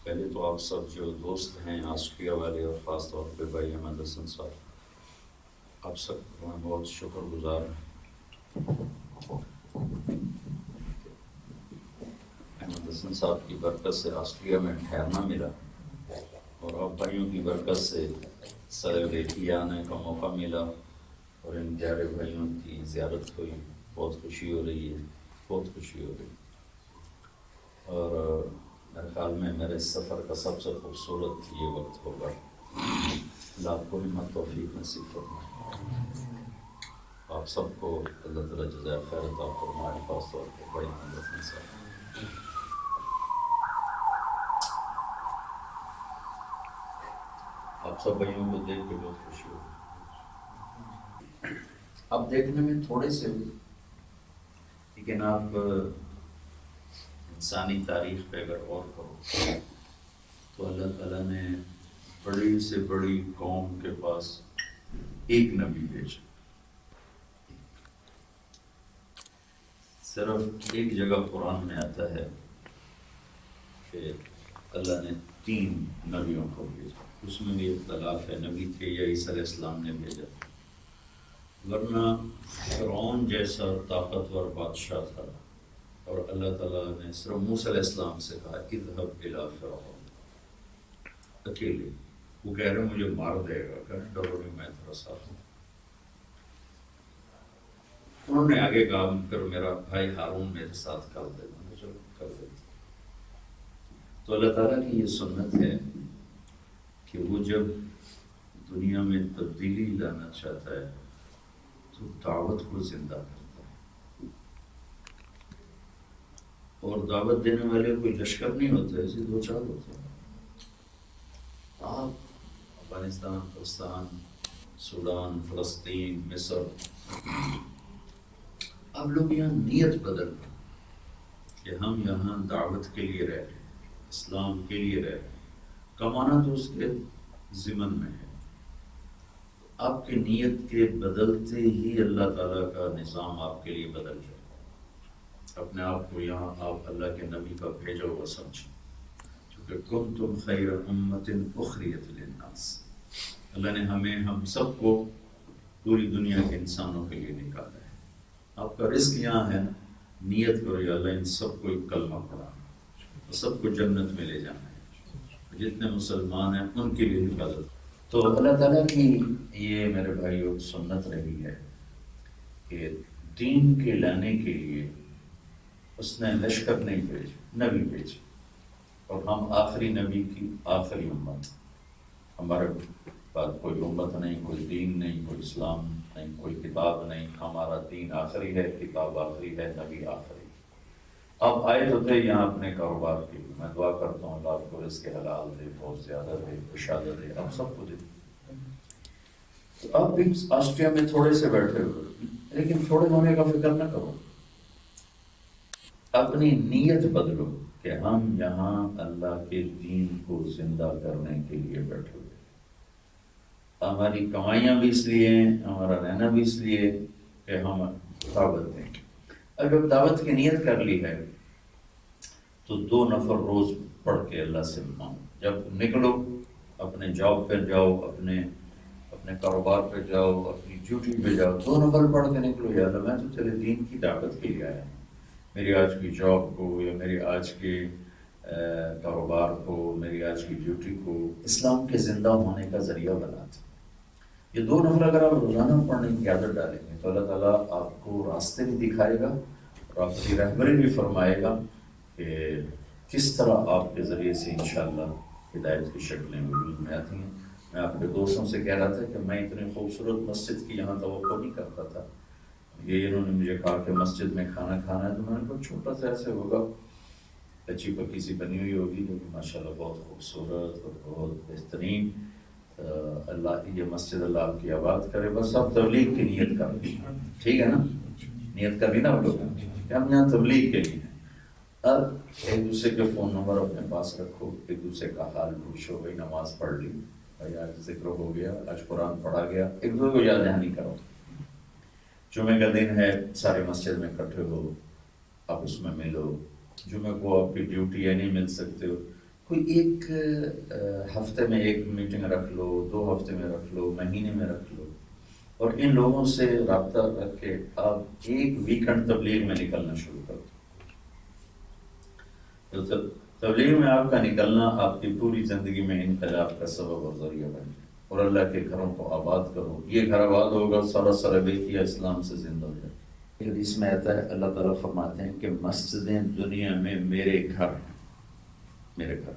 پہلے تو آپ سب جو دوست ہیں آسٹریلیا والے اور خاص طور پہ بھائی احمد حسن صاحب، آپ سب کو میں بہت شکر گزار ہوں۔ احمد حسن صاحب کی برکت سے آسٹریلیا میں ٹھہرنا ملا اور آپ بھائیوں کی برکت سے سیلیبریٹی آنے کا موقع ملا اور ان پیارے بھائیوں کی زیارت ہوئی۔ بہت خوشی ہو رہی ہے، بہت خوشی ہو رہی ہے اور میرے خیال میں میرے سفر کا سب سے خوبصورت یہ وقت ہوگا۔ اللہ آپ کو ہمت توفیق نصیب فرمائے، آپ سب کو اللہ تعالیٰ جزائے خیر عطا فرمائے، خاص طور پہ بھائی احمد حسن صاحب۔ آپ سب بھائیوں کو دیکھ کے بہت خوشی ہوئی۔ اب دیکھنے میں تھوڑے سے ہوئی، لیکن آپ انسانی تاریخ پہ اگر غور کرو تو اللہ تعالیٰ نے بڑی سے بڑی قوم کے پاس ایک نبی بھیجا۔ صرف ایک جگہ قرآن میں آتا ہے کہ اللہ نے 3 نبیوں کو بھیجا، اس میں بھی اختلاف ہے نبی تھے یا عیسیٰ علیہ السلام نے بھیجا، ورنہ فرعون جیسا طاقتور بادشاہ تھا اور اللہ تعالیٰ نے صرف موسیٰ علیہ السلام سے کہا اذهب الی فرعون، اکیلے، وہ کہہ رہے مجھے مار دے گا، کہنے ڈرو نہیں میں تیرا ساتھ ہوں۔ انہوں نے آگے کہا پھر میرا بھائی ہارون میرے ساتھ کر دے، میں نے چلو کر دیتا۔ تو اللہ تعالیٰ کی یہ سنت ہے کہ وہ جب دنیا میں تبدیلی لانا چاہتا ہے تو دعوت کو زندہ کرتا ہے، اور دعوت دینے والے کوئی لشکر نہیں ہوتا، ایسے 2-4 ہوتے ہیں۔ آپ افغانستان، پاکستان، سوڈان، فلسطین، مصر، اب لوگ یہاں نیت بدل رہے کہ ہم یہاں دعوت کے لیے رہ رہے ہیں، اسلام کے لیے رہ رہے ہیں، کمانا تو اس کے ضمن میں ہے۔ آپ کی نیت کے بدلتے ہی اللہ تعالیٰ کا نظام آپ کے لیے بدل جائے۔ اپنے آپ کو یہاں آپ اللہ کے نبی کا بھیجا ہوا سمجھیں، کیونکہ کنتم خیر امۃ اخرجت للناس، اللہ نے ہم سب کو پوری دنیا کے انسانوں کے لیے نکالا ہے۔ آپ کا رزق یہاں ہے نا، نیت کرو یا اللہ ان سب کو ایک کلمہ پڑھانا، سب کو جنت میں لے جانا ہے، جتنے مسلمان ہیں ان کے لیے حفاظت۔ تو اللہ تعالیٰ کی یہ میرے بھائیوں سنت رہی ہے کہ دین کے لانے کے لیے اس نے لشکر نہیں بھیجا، نبی بھیجا، اور ہم آخری نبی کی آخری امت، ہمارے پاس کوئی امت نہیں، کوئی دین نہیں، کوئی اسلام نہیں، کوئی کتاب نہیں، ہمارا دین آخری ہے، کتاب آخری ہے، نبی آخری۔ اب آئے تو تھے یہاں اپنے کاروبار کے لیے، میں دعا کرتا ہوں اللہ آپ کو رزق حلال دے، بہت زیادہ دے، کشادہ دے، آپ سب کو دے۔ تو اب بھی آسٹریا میں تھوڑے سے بیٹھے ہوئے، لیکن تھوڑے ہونے کا فکر نہ کرو، اپنی نیت بدلو کہ ہم یہاں اللہ کے دین کو زندہ کرنے کے لیے بیٹھے ہوئے، ہماری کمائیاں بھی اس لیے ہیں، ہمارا رہنا بھی اس لیے کہ ہم دعوت دیں۔ اگر دعوت کی نیت کر لی ہے تو 2 نفل روز پڑھ کے اللہ سے مانگو، جب نکلو اپنے جاب پہ جاؤ، اپنے کاروبار پہ جاؤ، اپنی ڈیوٹی پہ جاؤ، 2 نفل پڑھ کے نکلو، یا اللہ میں تو تیرے دین کی دعوت کے لیے آیا ہوں، میری آج کی جاب کو یا میری آج کے کاروبار کو، میری آج کی ڈیوٹی کو اسلام کے زندہ ہونے کا ذریعہ بناتے۔ یہ 2 نفل اگر آپ روزانہ پڑھنے کی عادت ڈالیں گے تو اللہ تعالیٰ آپ کو راستے بھی دکھائے گا اور آپ کی رہبری بھی فرمائے گا کہ کس طرح آپ کے ذریعے سے انشاءاللہ ہدایت کی شکلیں وجود میں آتی ہیں۔ میں اپنے دوستوں سے کہہ رہا تھا کہ میں اتنی خوبصورت مسجد کی یہاں توقع نہیں کرتا تھا، یہ انہوں نے مجھے کہا کہ مسجد میں کھانا کھانا ہے، تو میں نے کہا چھوٹا سا ایسے ہوگا، اچھی پکی سی بنی ہوئی ہوگی، لیکن ماشاءاللہ بہت خوبصورت اور بہت بہترین۔ اللہ یہ مسجد اللہ آپ کی آباد کرے، بس آپ تبلیغ کی نیت کر لیں، ٹھیک ہے نا، نیت کر لی نا آپ لوگ کہ ہم یہاں تبلیغ کے لیے۔ اب ایک دوسرے کے فون نمبر اپنے پاس رکھو، ایک دوسرے کا حال پوچھو، بھائی نماز پڑھ لی، بھائی آج ذکر ہو گیا، آج قرآن پڑھا گیا، ایک دوسرے کو یاد دہانی کرو۔ جمعے کا دن ہے، سارے مسجد میں اکٹھے ہو، آپ اس میں ملو۔ جمعے کو آپ کی ڈیوٹی ہے، نہیں مل سکتے ہو کوئی ایک ہفتے میں ایک میٹنگ رکھ لو، 2 ہفتے میں رکھ لو، مہینے میں رکھ لو، اور ان لوگوں سے رابطہ رکھ کے آپ ایک ویکنڈ تبلیغ میں نکلنا شروع کر دو. تبلیغ میں آپ کا نکلنا آپ کی پوری زندگی میں انقلاب کا سبب اور ذریعہ بن جائے، اور اللہ کے گھروں کو آباد کرو. یہ گھر آباد ہوگا، سارا بیتیا اسلام سے زندہ ہو جائے. حدیث میں آتا ہے، اللہ تعالیٰ فرماتے ہیں کہ مسجدیں دنیا میں میرے گھر ہیں، میرے گھر.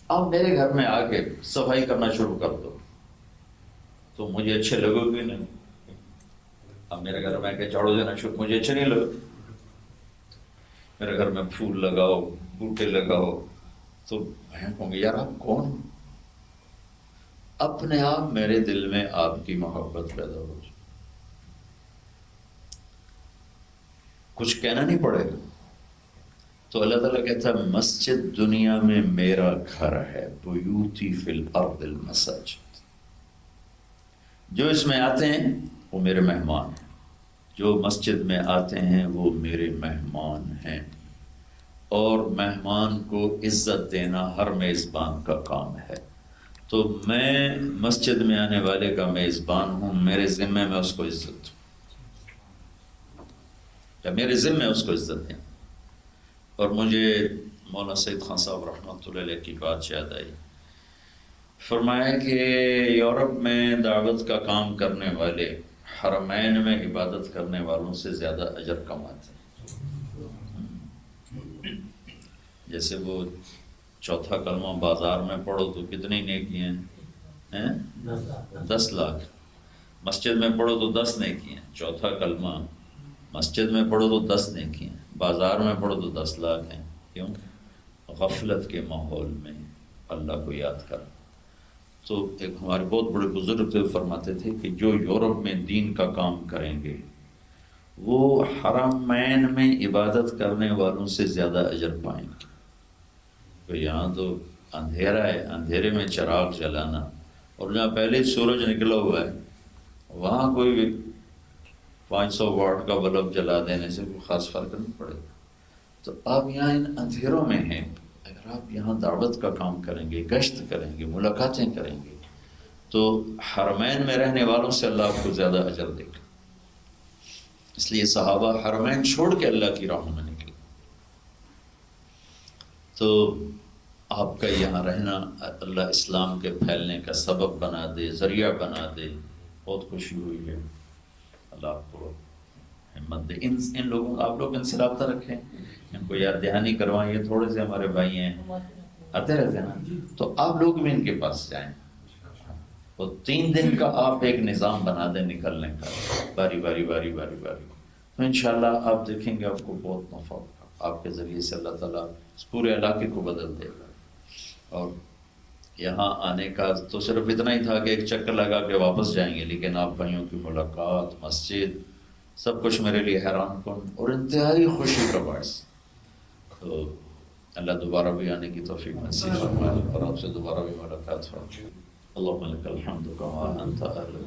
آپ میرے گھر میں آ کے صفائی کرنا شروع کر دو تو مجھے اچھے لگو گے نہیں. اب میرے گھر میں آ کے جھاڑو دینا شروع، مجھے اچھے نہیں لگے. میرے گھر میں پھول لگاؤ، بوٹے لگاؤ، تو میں کہوں گی یار آپ کون؟ اپنے آپ میرے دل میں آپ کی محبت پیدا ہو جائے. کچھ کہنا نہیں پڑے گا. تو اللہ تعالیٰ کہتا ہے مسجد دنیا میں میرا گھر ہے، بیوتی فی الارض المساجد. جو اس میں آتے ہیں وہ میرے مہمان ہیں، جو مسجد میں آتے ہیں وہ میرے مہمان ہیں. اور مہمان کو عزت دینا ہر میزبان کا کام ہے. تو میں مسجد میں آنے والے کا میزبان ہوں، میرے ذمے میں اس کو عزت دوں، یا میرے ذمے اس کو عزت دیں. اور مجھے مولانا سید خان صاحب رحمۃ اللہ علیہ کی بات یاد آئی. فرمایا کہ یورپ میں دعوت کا کام کرنے والے حرمین میں عبادت کرنے والوں سے زیادہ اجر کماتے ہیں. جیسے وہ چوتھا کلمہ بازار میں پڑھو تو کتنی نیکی ہیں؟ 10 لاکھ. مسجد میں پڑھو تو 10 نیکی ہیں. چوتھا کلمہ مسجد میں پڑھو تو 10 نیکی ہیں، بازار میں پڑھو تو 10 لاکھ ہیں. کیوں؟ غفلت کے ماحول میں اللہ کو یاد کر. تو ایک ہمارے بہت بڑے بزرگ فرماتے تھے کہ جو یورپ میں دین کا کام کریں گے وہ حرمین میں عبادت کرنے والوں سے زیادہ اجر پائیں گے. تو یہاں تو اندھیرا ہے، اندھیرے میں چراغ جلانا، اور جہاں پہلے سورج نکلا ہوا ہے وہاں کوئی 500 واٹ کا بلب جلا دینے سے کوئی خاص فرق نہیں پڑے گا. تو آپ یہاں ان اندھیروں میں ہیں، اگر آپ یہاں دعوت کا کام کریں گے، گشت کریں گے، ملاقاتیں کریں گے، تو حرمین میں رہنے والوں سے اللہ آپ کو زیادہ اجر دے گا. اس لیے صحابہ حرمین چھوڑ کے اللہ کی راہوں میں نکلے. تو آپ کا یہاں رہنا اللہ اسلام کے پھیلنے کا سبب بنا دے، ذریعہ بنا دے. بہت خوشی ہوئی ہے. اللہ آپ کو ہمت دے. ان لوگوں آپ لوگ ان سے رابطہ رکھیں، ان کو یاد دہانی کروائیں. یہ تھوڑے سے ہمارے بھائی ہیں، آتے رہتے ہیں نا، تو آپ لوگ بھی ان کے پاس جائیں. تو 3 دن کا آپ ایک نظام بنا دیں نکلنے کا، باری باری باری باری باری. تو انشاءاللہ آپ دیکھیں گے آپ کو بہت نفع ہوگا. آپ کے ذریعے سے اللہ تعالیٰ اس پورے علاقے کو بدل دے گا. اور یہاں آنے کا تو صرف اتنا ہی تھا کہ ایک چکر لگا کے واپس جائیں گے، لیکن آپ بھائیوں کی ملاقات، مسجد، سب کچھ میرے لیے حیران کن اور انتہائی خوشی کا باعث. تو اللہ دوبارہ بھی آنے کی توفیق نصیب فرمائے اور آپ سے دوبارہ بھی ملاقات فرمائے. اللهم لك الحمد كما أنت أهله،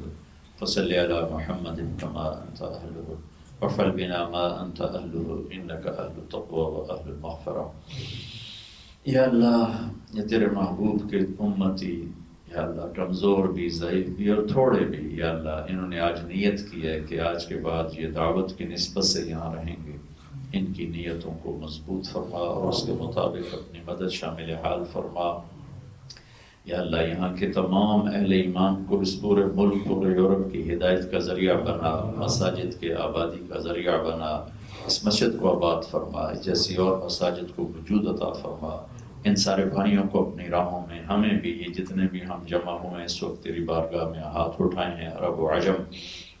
فصل على محمد كما أنت أهله، وافعل بنا ما أنت أهله، إنك أهل التقوى وأهل المغفرة. یا اللہ یہ تیرے محبوب کے امتی، یا اللہ کمزور بھی، ضعیف بھی اور تھوڑے بھی، یا اللہ انہوں نے آج نیت کی ہے کہ آج کے بعد یہ دعوت کی نسبت سے یہاں رہیں گے. ان کی نیتوں کو مضبوط فرما اور اس کے مطابق اپنی مدد شامل حال فرما. یا اللہ یہاں کے تمام اہل ایمان کو اس پورے ملک، پورے یورپ کی ہدایت کا ذریعہ بنا، مساجد کے آبادی کا ذریعہ بنا. اس مسجد کو آباد فرما، جیسی اور مساجد کو وجود عطا فرما. ان سارے بھائیوں کو اپنی راہوں میں، ہمیں بھی، یہ جتنے بھی ہم جمع ہوئے اس وقت تیری بارگاہ میں ہاتھ اٹھائے ہیں عرب و عجم،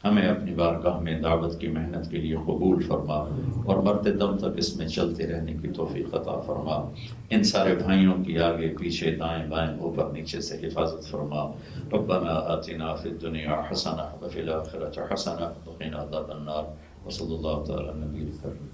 ہمیں اپنی بارگاہ میں دعوت کی محنت کے لیے قبول فرما اور مرتے دم تک اس میں چلتے رہنے کی توفیق عطا فرما. ان سارے بھائیوں کی آگے پیچھے دائیں بائیں اوپر نیچے سے حفاظت فرما. ربنا آتنا فی الدنیا حسنہ وفی الآخرۃ حسنہ وقنا عذاب النار. وصلی اللہ تعالی علی نبی الکریم.